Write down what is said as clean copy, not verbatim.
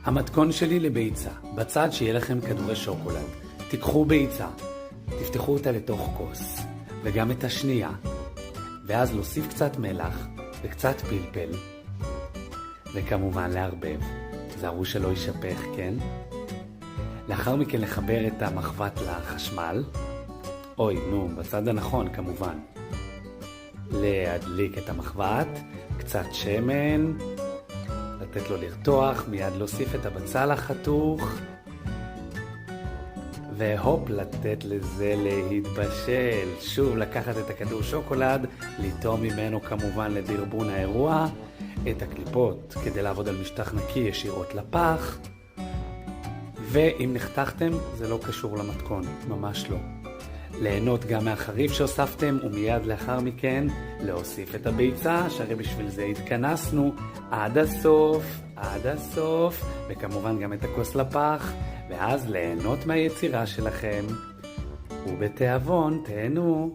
המתכון שלי לביצה, בצד שיהיה לכם כדורי שוקולד. תיקחו ביצה, תפתחו אותה לתוך כוס, וגם את השנייה, ואז להוסיף קצת מלח וקצת פלפל, וכמובן לערבב. זהרו שלא יישפך, כן? לאחר מכן לחבר את המחבת לחשמל, בצד הנכון כמובן. להדליק את המחבת, קצת שמן, לתת לו לרתוח, מיד להוסיף את הבצל החתוך, והופ, לתת לזה להתבשל. שוב לקחת את הכדור שוקולד, ליטום ממנו כמובן לדרבון האירוע, את הקליפות כדי לעבוד על משטח נקי ישירות לפח, ואם נחתכתם זה לא קשור למתכון, ממש לא. ליהנות גם מהחריף שהוספתם, ומיד לאחר מכן להוסיף את הביצה, שהרי בשביל זה התכנסנו, עד הסוף, וכמובן גם את הכוס לפח, ואז ליהנות מהיצירה שלכם, ובתיאבון תהנו.